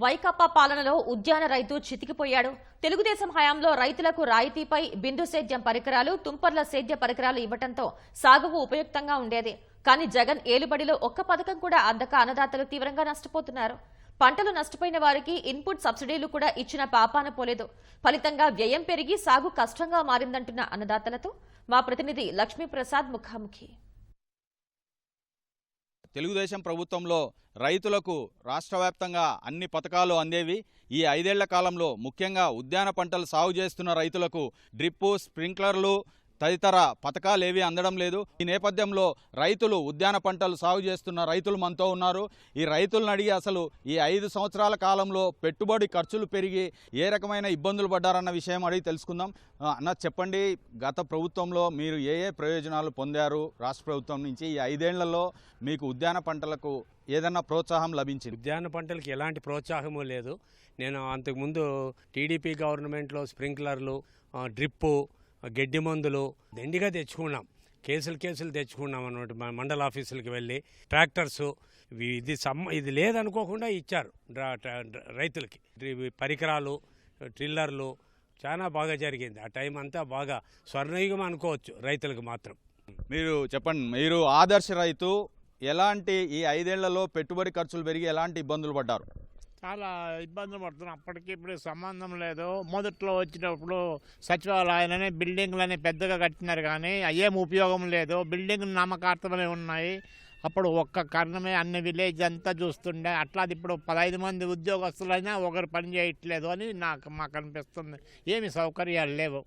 వైకాపా పాలనలో ఉద్యాన రైతు చితికిపోయాడు. తెలుగుదేశం హయాంలో రైతులకు రాయితీపై బిందు సేద్యం పరికరాలు, తుంపర్ల సేద్య పరికరాలు ఇవ్వడంతో సాగుకు ఉపయుక్తంగా ఉండేది. కానీ జగన్ ఏలుబడిలో ఒక్క పథకం కూడా అందక అన్నదాతలు తీవ్రంగా నష్టపోతున్నారు. పంటలు నష్టపోయిన వారికి ఇన్పుట్ సబ్సిడీలు కూడా ఇచ్చిన పాపాన పోలేదు. ఫలితంగా వ్యయం పెరిగి సాగు కష్టంగా మారిందంటున్న అన్నదాతలతో మా ప్రతినిధి లక్ష్మీప్రసాద్ ముఖాముఖి. తెలుగుదేశం ప్రభుత్వంలో రైతులకు రాష్ట్ర వ్యాప్తంగా అన్ని పథకాలు అందేవి. ఈ 5 ఏళ్ల కాలంలో ముఖ్యంగా ఉద్యాన పంటలు సాగు చేస్తున్న రైతులకు డ్రిప్పు, స్ప్రింక్లర్లు తదితర పథకాలు ఏవి అందడం లేదు. ఈ నేపథ్యంలో రైతులు ఉద్యాన పంటలు సాగు చేస్తున్న రైతులు మనతో ఉన్నారు. ఈ రైతులను అడిగి అసలు ఈ 5 సంవత్సరాల కాలంలో పెట్టుబడి ఖర్చులు పెరిగి ఏ రకమైన ఇబ్బందులు పడ్డారన్న విషయం అడిగి తెలుసుకుందాం. అన్న చెప్పండి, గత ప్రభుత్వంలో మీరు ఏ ప్రయోజనాలు పొందారు రాష్ట్ర ప్రభుత్వం నుంచి? ఈ 5 ఏళ్లలో మీకు ఉద్యాన పంటలకు ఏదన్నా ప్రోత్సాహం లభించింది? ఉద్యాన పంటలకు ఎలాంటి ప్రోత్సాహము లేదు. నేను అంతకుముందు టీడీపీ గవర్నమెంట్లో స్ప్రింక్లర్లు, డ్రిప్పు, గడ్డి మందులు దండిగా తెచ్చుకున్నాం. కేసులు తెచ్చుకున్నాం అన్నమాట. మండల ఆఫీసులకి వెళ్ళి ట్రాక్టర్సు ఇది లేదనుకోకుండా ఇచ్చారు రైతులకి. పరికరాలు, ట్రిల్లర్లు చాలా బాగా జరిగింది. ఆ టైం అంతా బాగా స్వర్ణయుగం అనుకోవచ్చు రైతులకు మాత్రం. మీరు చెప్పండి, మీరు ఆదర్శ రైతు, ఎలాంటి ఈ 5 ఏళ్లలో పెట్టుబడి ఖర్చులు పెరిగి ఎలాంటి ఇబ్బందులు పడ్డారు? చాలా ఇబ్బందులు పడుతున్నాం. అప్పటికి ఇప్పుడు సంబంధం లేదు. మొదట్లో వచ్చినప్పుడు సచివాలయాలని బిల్డింగ్లని పెద్దగా కట్టినారు, కానీ ఏం ఉపయోగం లేదు. బిల్డింగ్లు నామకార్థమే ఉన్నాయి. అప్పుడు ఒక్క కారణమే అన్ని విలేజ్ అంతా చూస్తుండే. అట్లాది ఇప్పుడు 15 మంది ఉద్యోగస్తులైనా ఒకరు పని చేయట్లేదు అని మాకు అనిపిస్తుంది. ఏమి సౌకర్యాలు లేవు.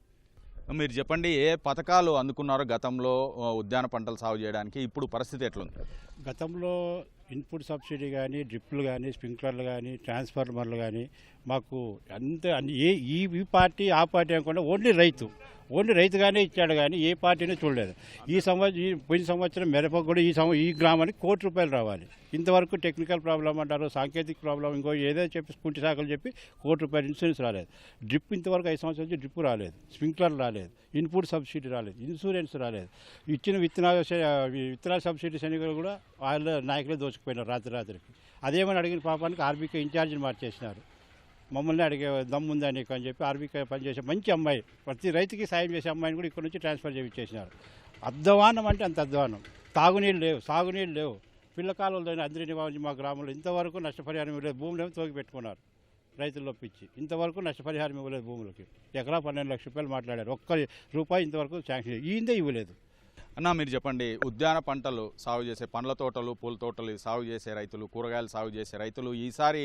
మీరు చెప్పండి, ఏ పథకాలు అందుకున్నారో గతంలో ఉద్యాన పంటలు సాగు చేయడానికి? ఇప్పుడు పరిస్థితి ఎట్లుంది? గతంలో ఇన్పుట్ సబ్సిడీ కానీ, డ్రిప్లు కానీ, స్ప్రింక్లర్లు కానీ, ట్రాన్స్ఫార్మర్లు కానీ మాకు ఈ పార్టీ ఆ పార్టీ అనుకుంటే ఓన్లీ రైతుగానే ఇచ్చాడు, కానీ ఏ పార్టీని చూడలేదు. పోయిన సంవత్సరం మిరపకు కూడా ఈ గ్రామానికి ₹1 కోటి రావాలి. ఇంతవరకు టెక్నికల్ ప్రాబ్లం అంటారు, సాంకేతిక ప్రాబ్లం, ఇంకో ఏదో చెప్పి కుంటి శాఖలు చెప్పి ₹1 ఇన్సూరెన్స్ రాలేదు. డ్రిప్ ఇంతవరకు 5 సంవత్సరాల నుంచి డ్రిప్ రాలేదు, స్ప్రింక్లర్ రాలేదు, ఇన్పుట్ సబ్సిడీ రాలేదు, ఇన్సూరెన్స్ రాలేదు. ఇచ్చిన విత్తనాల సబ్సిడీస్ అని కూడా వాళ్ళ నాయకులే దోచుకుపోయినారు రాత్రికి. అదేమని అడిగిన పాపానికి ఆర్బీకే ఇన్ఛార్జిని మార్చేసినారు. మమ్మల్ని అడిగే దమ్ముందా నీకు అని చెప్పి ఆర్బీకే పనిచేసే మంచి అమ్మాయి, ప్రతి రైతుకి సాయం చేసే అమ్మాయిని కూడా ఇక్కడ నుంచి ట్రాన్స్ఫర్ చేయించేసినారు. అధ్వానం అంటే అంత అధ్వానం. తాగునీళ్ళు లేవు, సాగునీళ్ళు లేవు. పిల్లకాలంలో అందరినీ మా గ్రామంలో ఇంతవరకు నష్టపరిహారం ఇవ్వలేదు. భూములేమో తోగి పెట్టుకున్నారు రైతుల్లో పిచ్చి. ఇంతవరకు నష్టపరిహారం ఇవ్వలేదు. భూములకి ఎకరా 12 లక్షల రూపాయలు మాట్లాడారు. ₹1 ఇంతవరకు శాంక్షన్ ఈందే ఇవ్వలేదు. అన్న మీరు చెప్పండి, ఉద్యాన పంటలు సాగు చేసే, పండ్ల తోటలు, పూల తోటలు సాగు చేసే రైతులు, కూరగాయలు సాగు చేసే రైతులు ఈసారి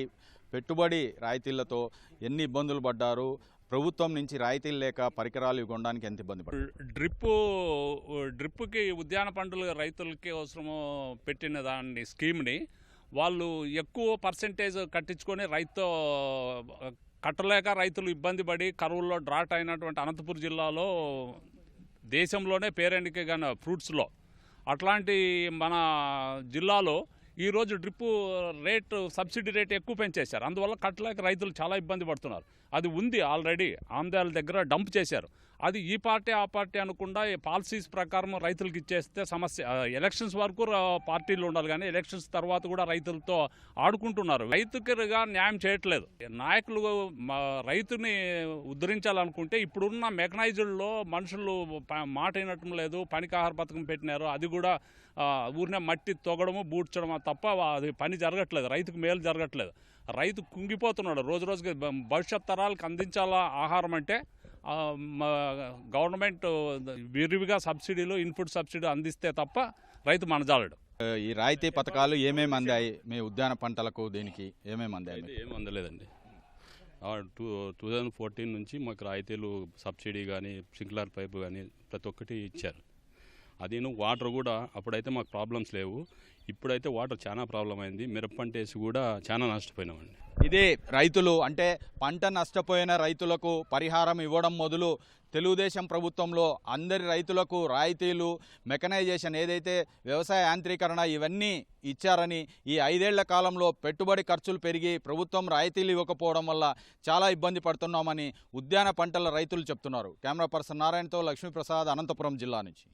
పెట్టుబడి రాయితీలతో ఎన్ని ఇబ్బందులు పడ్డారు? ప్రభుత్వం నుంచి రాయితీలు లేక పరికరాలు కొనడానికి ఎంత ఇబ్బంది పడ్డారు? డ్రిప్పుకి ఉద్యాన పంటలు రైతులకి అవసరము పెట్టిన దాన్ని స్కీమ్ని వాళ్ళు ఎక్కువ పర్సెంటేజ్ కట్టించుకొని రైతు కట్టలేక రైతులు ఇబ్బంది పడి కరువుల్లో డ్రాట్ అయినటువంటి అనంతపురం జిల్లాలో దేశంలోనే పేరెన్నికైన ఫ్రూట్స్లో అట్లాంటి మన జిల్లాలో ఈరోజు డ్రిప్పు రేటు, సబ్సిడీ రేట్ ఎక్కువ పెంచేశారు. అందువల్ల కట్టలేక రైతులు చాలా ఇబ్బంది పడుతున్నారు. అది ఉంది ఆల్రెడీ, ఆమ్దాల దగ్గర డంప్ చేశారు. అది ఈ పార్టీ ఆ పార్టీ అనకుండా పాలసీస్ ప్రకారం రైతులకు ఇచ్చేస్తే సమస్య. ఎలక్షన్స్ వరకు పార్టీలు ఉండాలి, కానీ ఎలక్షన్స్ తర్వాత కూడా రైతులతో ఆడుకుంటున్నారు. రైతుకిగా న్యాయం చేయట్లేదు నాయకులు. రైతుని ఉద్ధరించాలనుకుంటే ఇప్పుడున్న మెకనైజ్డ్లో మనుషులు మాట వినటం లేదు. పనికి ఆహార పథకం పెట్టినారు, అది కూడా ఊరినే మట్టి తొగడము, బూడ్చడము తప్ప అది పని జరగట్లేదు, రైతుకు మేలు జరగట్లేదు. రైతు కుంగిపోతున్నాడు రోజు రోజుకి. భవిష్యత్ తరాలకు అందించాలా ఆహారం అంటే గవర్నమెంట్ విరివిగా సబ్సిడీలు, ఇన్పుట్ సబ్సిడీ అందిస్తే తప్ప రైతు మనజాలడు. ఈ రాయితీ పథకాలు ఏమేమి అందాయి మీ ఉద్యాన పంటలకు? దీనికి ఏమేమి అందాయి? ఏమి అందలేదండి. 2014 నుంచి మాకు రాయితీలు, సబ్సిడీ కానీ, స్ప్రింక్లర్ పైపు కానీ ప్రతి ఒక్కటి ఇచ్చారు. అదేను వాటర్ కూడా అప్పుడైతే మాకు ప్రాబ్లమ్స్ లేవు. ఇప్పుడైతే వాటర్ చాలా ప్రాబ్లం అయింది. మిరప పంట వేసి కూడా చాలా నష్టపోయినామండి. ఇదే రైతులు అంటే పంట నష్టపోయిన రైతులకు పరిహారం ఇవ్వడం మొదలు తెలుగుదేశం ప్రభుత్వంలో అందరి రైతులకు రాయితీలు, మెకనైజేషన్, ఏదైతే వ్యవసాయ యాంత్రీకరణ ఇవన్నీ ఇచ్చారని, ఈ 5 ఏళ్ల కాలంలో పెట్టుబడి ఖర్చులు పెరిగి ప్రభుత్వం రాయితీలు ఇవ్వకపోవడం వల్ల చాలా ఇబ్బంది పడుతున్నామని ఉద్యాన పంటల రైతులు చెప్తున్నారు. కెమెరా పర్సన్ నారాయణతో లక్ష్మీప్రసాద్, అనంతపురం జిల్లా నుంచి.